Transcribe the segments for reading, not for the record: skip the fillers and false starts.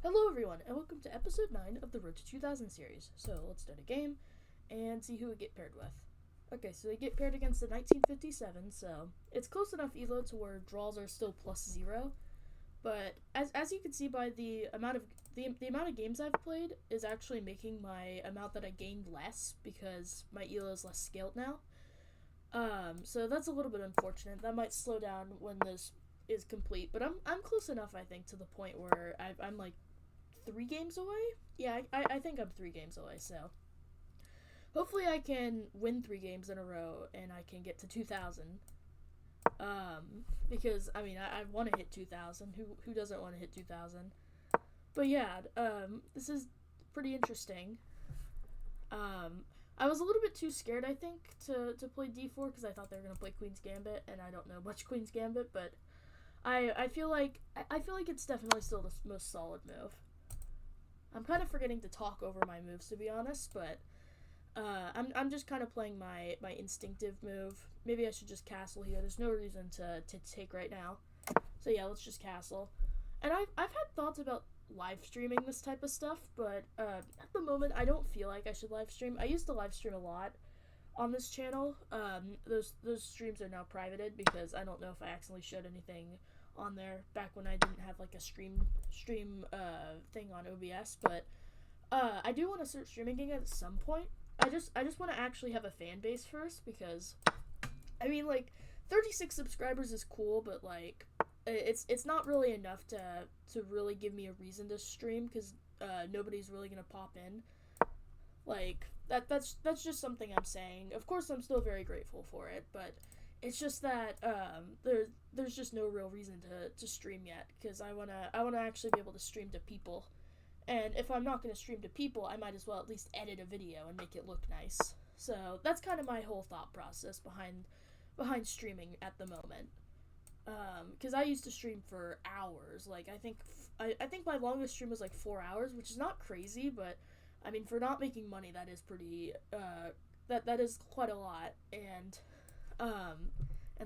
Hello everyone, and welcome to episode 9 of the Road to 2000 series. So let's start a game, and see who we get paired with. Okay, so they get paired against the 1957, so it's close enough elo to where draws are still +0, but as you can see by the amount of games I've played is actually making my amount that I gained less, because my elo is less scaled now. So that's a little bit unfortunate. That might slow down when this is complete, but I'm close enough, I think, to the point where I'm like 3 games away. Yeah, I think I'm 3 games away, so hopefully I can win 3 games in a row and I can get to 2000. Because I mean I want to hit 2000. Who doesn't want to hit 2000? But yeah, this is pretty interesting. I was a little bit too scared, I think, to play d4 because I thought they were gonna play Queen's Gambit, and I don't know much Queen's Gambit, but I feel like it's definitely still the most solid move. I'm kind of forgetting to talk over my moves, to be honest, but I'm just kind of playing my instinctive move. Maybe I should just castle here. There's no reason to take right now. So yeah, let's just castle. And I've had thoughts about live streaming this type of stuff, but at the moment I don't feel like I should live stream. I used to live stream a lot on this channel. Those streams are now privated because I don't know if I accidentally showed anything on there back when I didn't have like a stream thing on OBS, but I do want to start streaming again at some point. I just want to actually have a fan base first, because I mean, like, 36 subscribers is cool, but like it's not really enough to really give me a reason to stream, because nobody's really gonna pop in. Like that's just something I'm saying. Of course, I'm still very grateful for it, but it's just that there's just no real reason to stream yet, because I wanna actually be able to stream to people, and if I'm not gonna stream to people, I might as well at least edit a video and make it look nice. So that's kind of my whole thought process behind streaming at the moment. Because I used to stream for hours. Like I think my longest stream was like 4 hours, which is not crazy, but I mean, for not making money, that is pretty that is quite a lot. And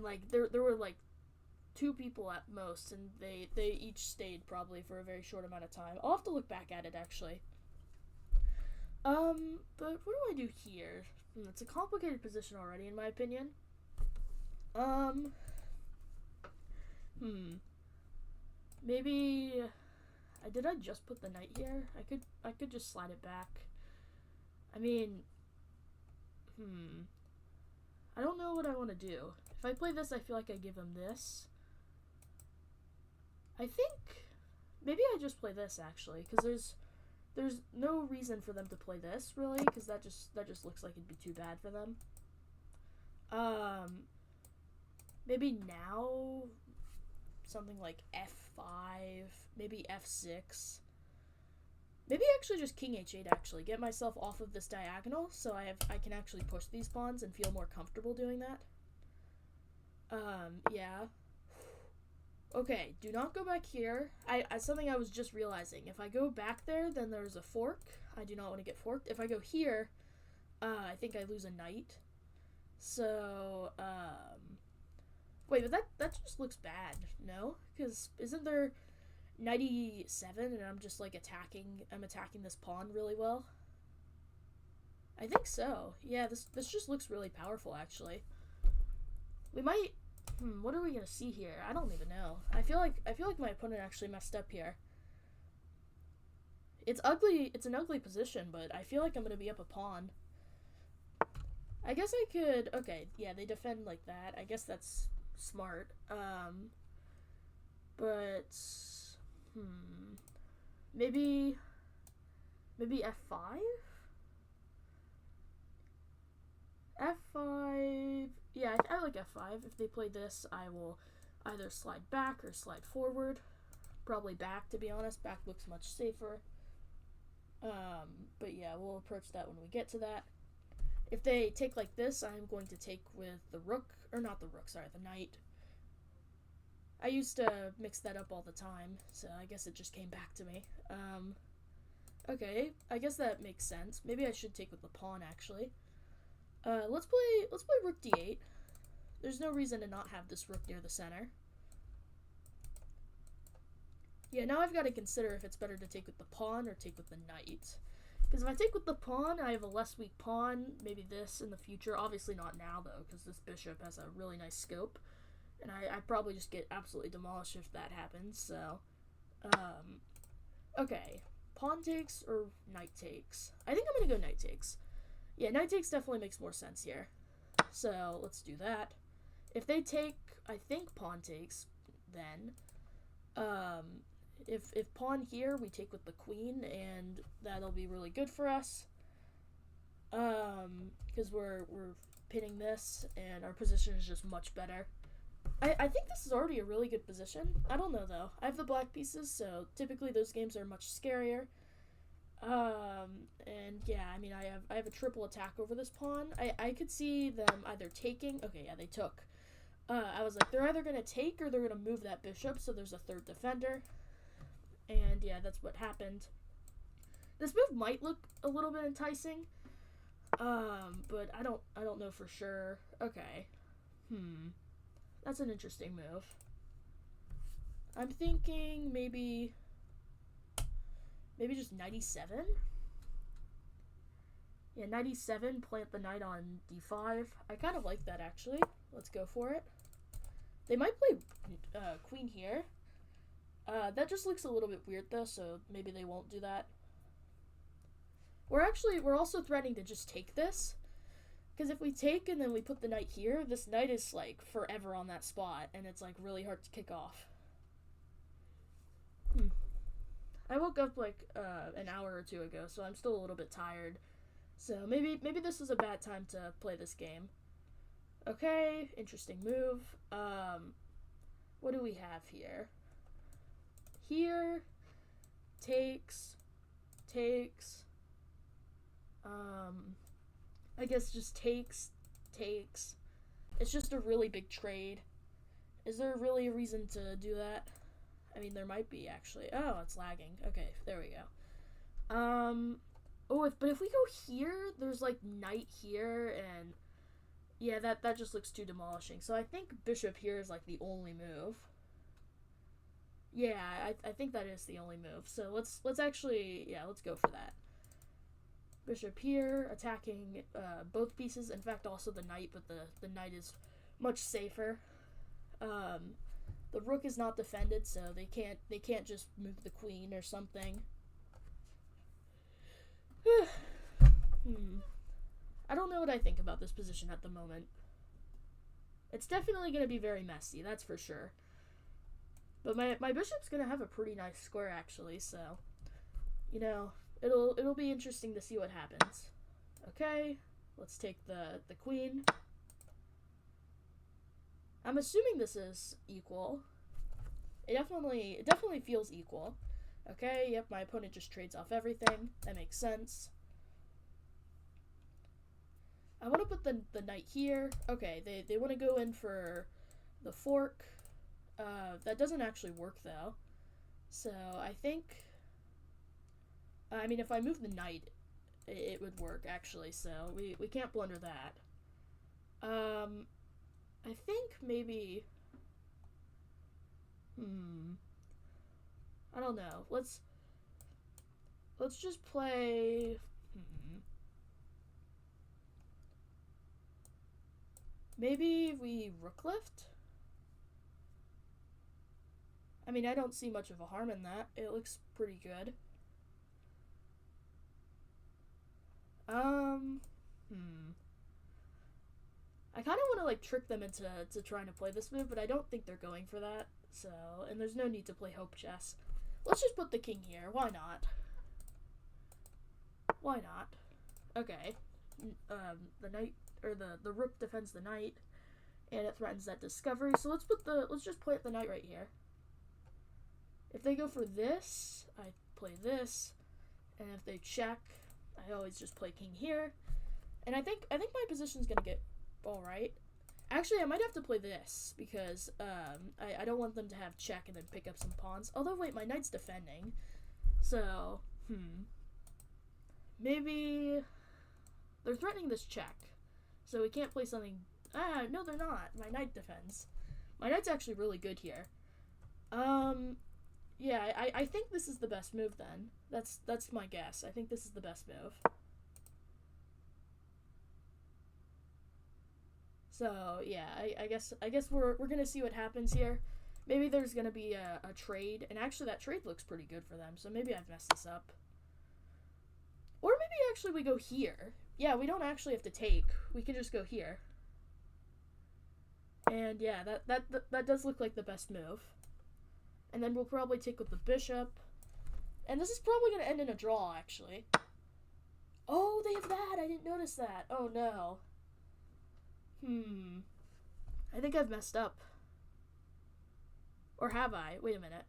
like there were like 2 people at most, and they each stayed probably for a very short amount of time. I'll have to look back at it, actually. But what do I do here? It's a complicated position already, in my opinion. Maybe did I just put the knight here? I could just slide it back. I mean, I don't know what I want to do. If I play this, I feel like I give him this. I think maybe I just play this, actually, because there's no reason for them to play this, really, because that just looks like it'd be too bad for them. Maybe now something like f5, maybe f6. Maybe actually just king h8, actually. Get myself off of this diagonal, so I can actually push these pawns and feel more comfortable doing that. Yeah. Okay, do not go back here. Something I was just realizing. If I go back there, then there's a fork. I do not want to get forked. If I go here, I think I lose a knight. So, wait, but that just looks bad, no? Because isn't there 97 and I'm just like attacking this pawn really well? I think so. Yeah, this just looks really powerful, actually. We might what are we gonna see here? I don't even know. I feel like my opponent actually messed up here. It's ugly. It's an ugly position, but I feel like I'm gonna be up a pawn. I guess I could. Okay, yeah, they defend like that. I guess that's smart. But maybe f5. F5. Yeah, I like f5. If they play this, I will either slide back or slide forward. Probably back, to be honest. Back looks much safer. But yeah, we'll approach that when we get to that. If they take like this, I'm going to take with the rook, or not the rook, sorry, the knight. I used to mix that up all the time, so I guess it just came back to me. Okay, I guess that makes sense. Maybe I should take with the pawn, actually. Let's play rook d8. There's no reason to not have this rook near the center. Yeah, now I've got to consider if it's better to take with the pawn or take with the knight. Because if I take with the pawn, I have a less weak pawn. Maybe this in the future. Obviously not now, though, because this bishop has a really nice scope. And I probably just get absolutely demolished if that happens, so... Okay. Pawn takes or knight takes? I think I'm going to go knight takes. Yeah, knight takes definitely makes more sense here. So, let's do that. If they take, I think pawn takes, then... If pawn here, we take with the queen, and that'll be really good for us. Because we're pinning this, and our position is just much better. I think this is already a really good position. I don't know, though. I have the black pieces, so typically those games are much scarier. And yeah, I mean, I have a triple attack over this pawn. I could see them either taking... Okay, yeah, they took. I was like, they're either going to take or they're going to move that bishop, so there's a third defender. And yeah, that's what happened. This move might look a little bit enticing, but I don't know for sure. Okay. That's an interesting move. I'm thinking maybe just knight e7. Yeah, knight e7, plant the knight on d5. I kind of like that, actually. Let's go for it. They might play queen here. That just looks a little bit weird, though, so maybe they won't do that. We're also threatening to just take this. Because if we take and then we put the knight here, this knight is, like, forever on that spot, and it's, like, really hard to kick off. I woke up, like, an hour or two ago, so I'm still a little bit tired. So maybe this is a bad time to play this game. Okay, interesting move. What do we have here? Here, takes, I guess just takes. It's just a really big trade. Is there really a reason to do that? I mean, there might be, actually. Oh, it's lagging. Okay, there we go. But if we go here, there's, like, knight here, and... Yeah, that just looks too demolishing. So I think bishop here is, like, the only move. Yeah, I think that is the only move. So let's actually, yeah, let's go for that. Bishop here, attacking both pieces. In fact, also the knight, but the knight is much safer. The rook is not defended, so they can't just move the queen or something. I don't know what I think about this position at the moment. It's definitely going to be very messy, that's for sure. But my bishop's going to have a pretty nice square, actually, so, you know, it'll be interesting to see what happens. Okay, let's take the queen. I'm assuming this is equal. It definitely feels equal. Okay, yep, my opponent just trades off everything. That makes sense. I want to put the knight here. Okay, they want to go in for the fork. That doesn't actually work, though. So, I think... I mean, if I move the knight, it would work, actually, so we can't blunder that. I think maybe... I don't know. Let's just play... Maybe we rook lift? I mean, I don't see much of a harm in that. It looks pretty good. I kind of want to, like, trick them into trying to play this move, but I don't think they're going for that. So, and there's no need to play hope chess. Let's just put the king here. Why not? Why not? Okay. The knight, or the rook defends the knight, and it threatens that discovery. So let's just plant the knight right here. If they go for this, I play this, and if they check, I always just play king here. And I think my position's gonna get all right. Actually, I might have to play this because I don't want them to have check and then pick up some pawns. Although, wait, my knight's defending, so maybe they're threatening this check, so we can't play something. No, they're not. My knight defends. My knight's actually really good here. Yeah, I think this is the best move then. That's my guess. I think this is the best move. So yeah, I guess we're gonna see what happens here. Maybe there's gonna be a trade, and actually that trade looks pretty good for them. So maybe I've messed this up. Or maybe actually we go here. Yeah, we don't actually have to take. We can just go here. And yeah, that does look like the best move. And then we'll probably take with the bishop. And this is probably going to end in a draw, actually. Oh, they have that. I didn't notice that. Oh, no. I think I've messed up. Or have I? Wait a minute.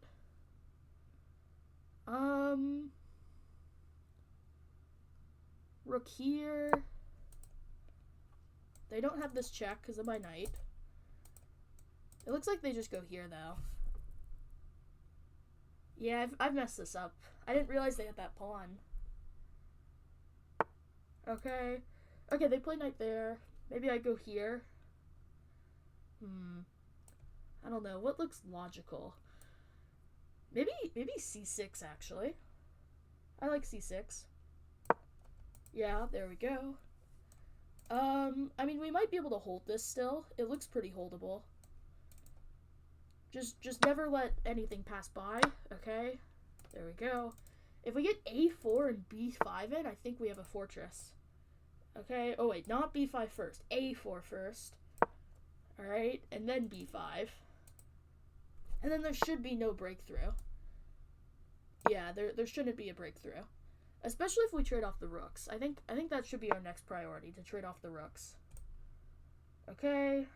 Rook here. They don't have this check because of my knight. It looks like they just go here, though. Yeah, I've messed this up. I didn't realize they had that pawn. Okay. Okay, they play knight there. Maybe I go here. I don't know. What looks logical? Maybe c6, actually. I like c6. Yeah, there we go. I mean, we might be able to hold this still. It looks pretty holdable. Just never let anything pass by, okay? There we go. If we get a4 and b5 in, I think we have a fortress. Okay, oh wait, not b5 first. a4 first. Alright, and then b5. And then there should be no breakthrough. Yeah, there shouldn't be a breakthrough. Especially if we trade off the rooks. I think that should be our next priority, to trade off the rooks. Okay.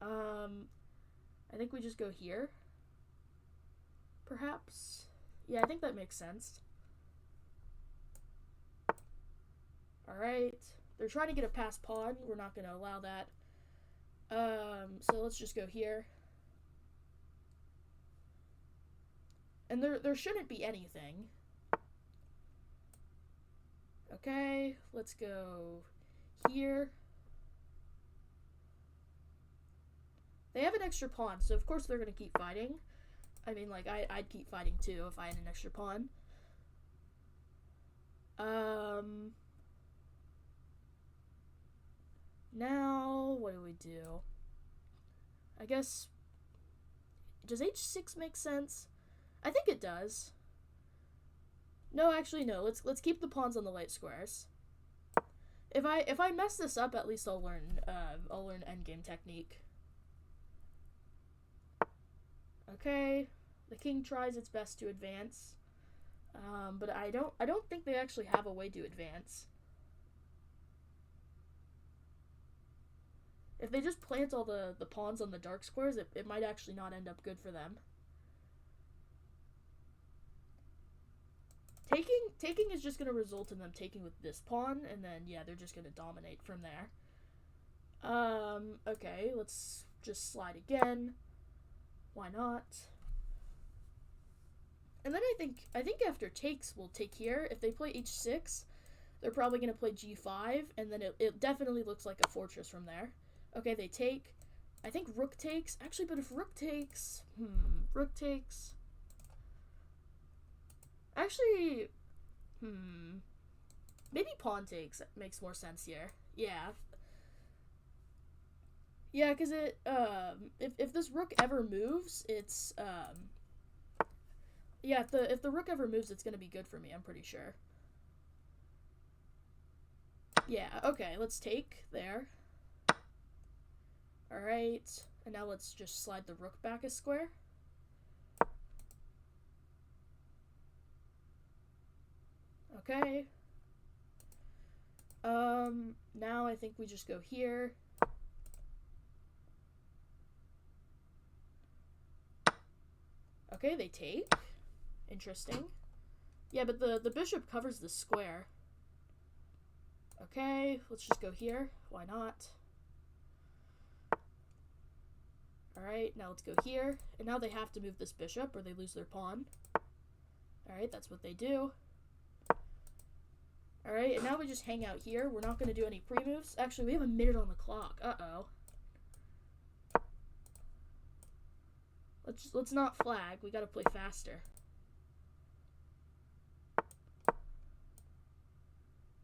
I think we just go here. Perhaps. Yeah, I think that makes sense. Alright. They're trying to get a passed pawn. We're not going to allow that. So let's just go here. And there shouldn't be anything. Okay, let's go here. They have an extra pawn, so of course they're going to keep fighting. I mean, like, I'd keep fighting too if I had an extra pawn. Now, what do we do? I guess, does h6 make sense? I think it does. No, actually, no. Let's keep the pawns on the light squares. If I mess this up, at least I'll learn endgame technique. Okay, the king tries its best to advance, but I don't think they actually have a way to advance. If they just plant all the pawns on the dark squares, it might actually not end up good for them. Taking is just going to result in them taking with this pawn, and then, yeah, they're just going to dominate from there. Okay, let's just slide again. Why not? And then I think after takes, we'll take here. If they play h6, they're probably going to play g5, and then it definitely looks like a fortress from there. Okay, they take. I think rook takes. Actually, but if rook takes... rook takes... Actually, maybe pawn takes makes more sense here. Yeah. Yeah, because if this rook ever moves, it's, yeah, if the rook ever moves, it's going to be good for me, I'm pretty sure. Yeah, okay, let's take there. Alright, and now let's just slide the rook back a square. Okay. Now I think we just go here. Okay, they take. Interesting. Yeah, but the bishop covers the square. Okay, let's just go here. Why not? Alright, now let's go here. And now they have to move this bishop or they lose their pawn. Alright, that's what they do. Alright, and now we just hang out here. We're not going to do any pre-moves. Actually, we have a minute on the clock. Uh-oh. Let's not flag. We gotta play faster.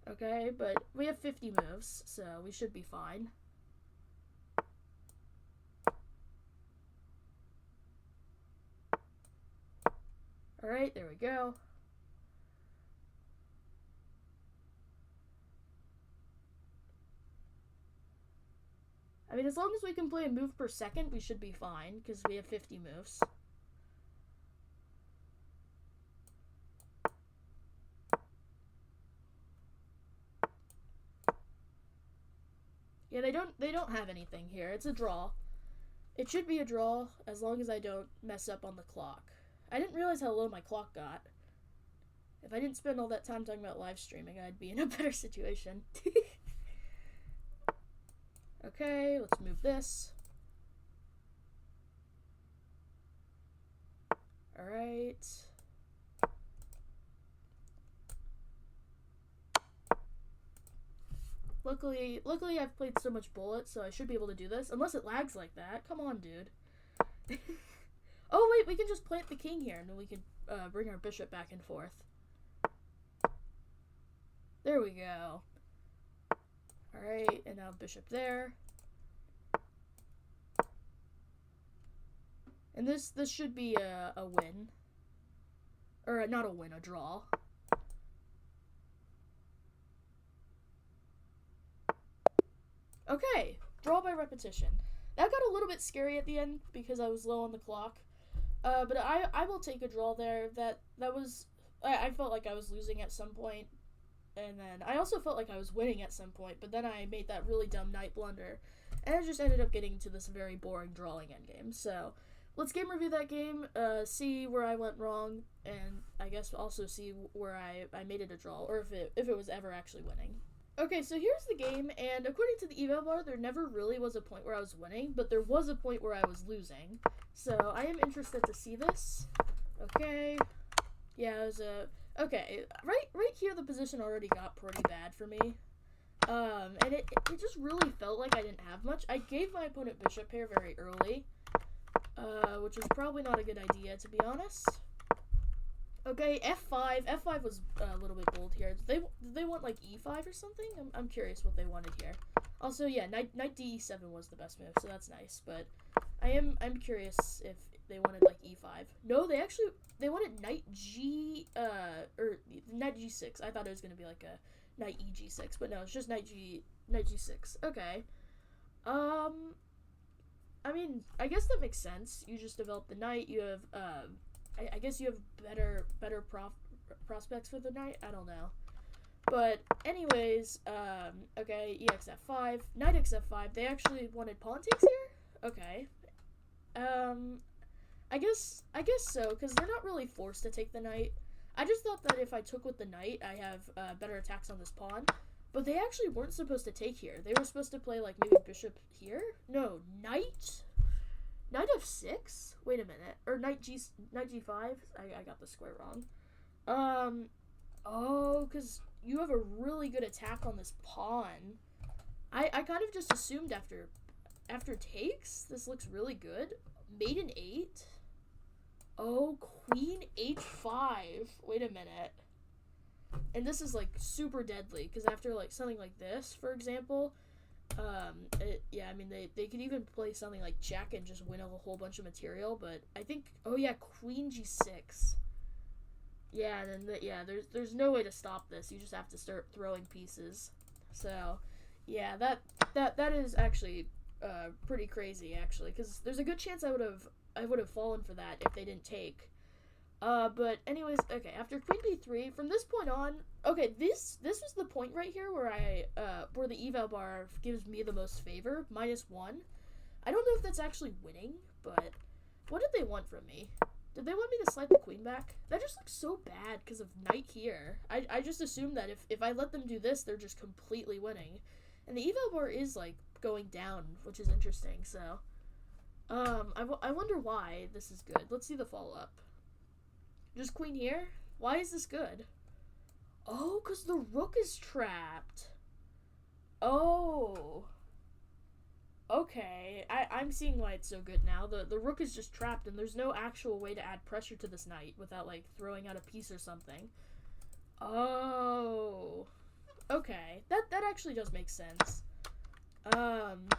Okay, but we have 50 moves, so we should be fine. Alright, there we go. I mean, as long as we can play a move per second, we should be fine, because we have 50 moves. Yeah, they don't have anything here. It's a draw. It should be a draw as long as I don't mess up on the clock. I didn't realize how low my clock got. If I didn't spend all that time talking about live streaming, I'd be in a better situation. Okay, let's move this. Alright. Luckily I've played so much bullet, so I should be able to do this. Unless it lags like that. Come on, dude. Oh, wait, we can just plant the king here, and then we can bring our bishop back and forth. There we go. Alright, and now bishop there. And this should be a win. Or not a win, a draw. Okay, draw by repetition. That got a little bit scary at the end because I was low on the clock. But I will take a draw there. That was... I felt like I was losing at some point. And then I also felt like I was winning at some point. But then I made that really dumb knight blunder. And I just ended up getting to this very boring drawing endgame. So, let's game review that game. See where I went wrong. And I guess also see where I made it a draw. Or if it was ever actually winning. Okay, so here's the game, and according to the eval bar, there never really was a point where I was winning, but there was a point where I was losing. So, I am interested to see this. Okay. Yeah, it was a... Okay, right here the position already got pretty bad for me. And it just really felt like I didn't have much. I gave my opponent bishop here very early, which was probably not a good idea, to be honest. Okay, f5. F5 was a little bit bold here. Did they want, like, e5 or something? I'm curious what they wanted here. Also, yeah, knight d7 was the best move, so that's nice. But I'm curious if they wanted, like, e5. No, they wanted knight or knight g6. I thought it was going to be, like, a knight eg6, but no, it's just knight g6. Okay. I mean, I guess that makes sense. You just develop the knight. You have, I guess you have better prospects for the knight. I don't know. But anyways, okay, exf5, knight xf5. They actually wanted pawn takes here? Okay. I guess so, because they're not really forced to take the knight. I just thought that if I took with the knight, I have better attacks on this pawn. But they actually weren't supposed to take here. They were supposed to play, like, maybe bishop here? No, knight f6? Wait a minute. Or knight g5? I got the square wrong. Oh, because you have a really good attack on this pawn. I kind of just assumed after takes, this looks really good. Mate an 8? Oh, queen h5. Wait a minute. And this is, like, super deadly, because after, like, something like this, for example, yeah, I mean, they could even play something like check and just win a whole bunch of material, but I think, oh yeah, queen g6. Yeah, and then, yeah, there's no way to stop this. You just have to start throwing pieces. So, yeah, that is actually, pretty crazy, actually, because there's a good chance I would have fallen for that if they didn't take. But anyways, okay, after queen b3, from this point on, okay, this was the point right here where where the eval bar gives me the most favor, -1. I don't know if that's actually winning, but what did they want from me? Did they want me to slide the queen back? That just looks so bad because of knight here. I just assumed that if I let them do this, they're just completely winning. And the eval bar is, like, going down, which is interesting, so. I wonder why this is good. Let's see the follow-up. Just queen here? Why is this good? Oh, because the rook is trapped. Oh. Okay, I'm seeing why it's so good now. The rook is just trapped, and there's no actual way to add pressure to this knight without, like, throwing out a piece or something. Oh. Okay, that actually does make sense.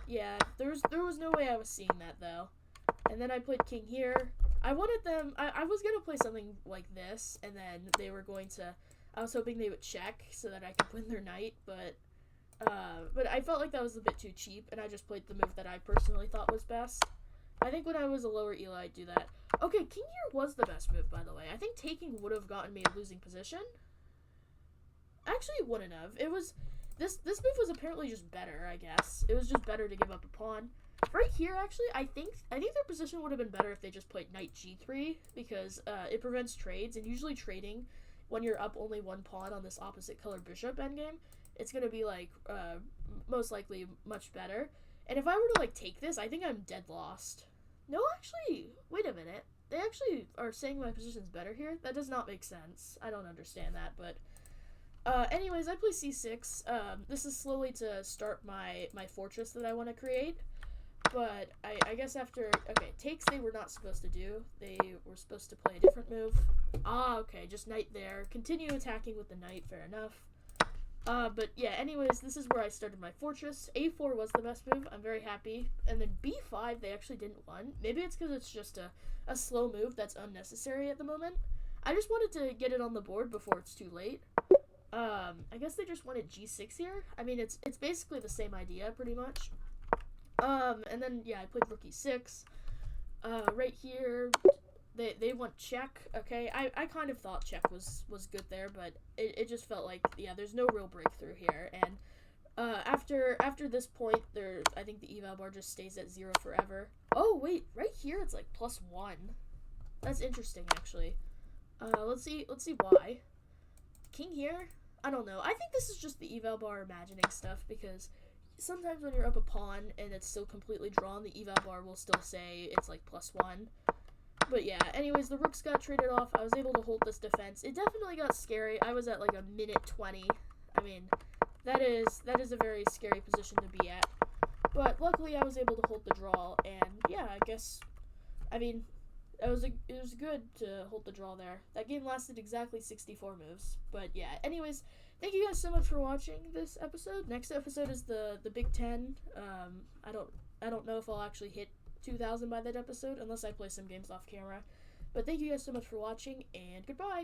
Yeah, there was no way I was seeing that, though. And then I played king here. I wanted them, I was gonna play something like this, and then they were going to, I was hoping they would check so that I could win their knight, but I felt like that was a bit too cheap, and I just played the move that I personally thought was best. I think when I was a lower Eli, I'd do that. Okay, king here was the best move, by the way. I think taking would have gotten me a losing position. Actually, it wouldn't have. It was, this move was apparently just better, I guess. It was just better to give up a pawn. Right here, actually, I think their position would have been better if they just played knight g3, because it prevents trades, and usually trading, when you're up only one pawn on this opposite color bishop endgame, it's going to be, like, most likely much better. And if I were to, like, take this, I think I'm dead lost. No, actually, wait a minute. They actually are saying my position's better here? That does not make sense. I don't understand that, but... anyways, I play c6. This is slowly to start my fortress that I want to create. But I guess after... Okay, takes they were not supposed to do. They were supposed to play a different move. Ah, okay, just knight there. Continue attacking with the knight, fair enough. But yeah, anyways, this is where I started my fortress. a4 was the best move. I'm very happy. And then b5, they actually didn't want. Maybe it's because it's just a slow move that's unnecessary at the moment. I just wanted to get it on the board before it's too late. I guess they just wanted g6 here. I mean, it's basically the same idea, pretty much. And then, yeah, I played rook e6. Right here, they want check, okay? I kind of thought check was good there, but it just felt like, yeah, there's no real breakthrough here. And after this point, I think the eval bar just stays at 0 forever. Oh, wait, right here it's like +1. That's interesting, actually. Let's see why. King here? I don't know. I think this is just the eval bar imagining stuff, because sometimes when you're up a pawn and it's still completely drawn, the eval bar will still say it's like +1. But yeah, anyways, the rooks got traded off. I was able to hold this defense. It definitely got scary. I was at like a minute 20. I mean, that is a very scary position to be at. But luckily I was able to hold the draw, and yeah, I guess, I mean, it was good to hold the draw there. That game lasted exactly 64 moves. But yeah, anyways, thank you guys so much for watching this episode. Next episode is the Big Ten. I don't know if I'll actually hit 2,000 by that episode unless I play some games off camera. But thank you guys so much for watching, and goodbye.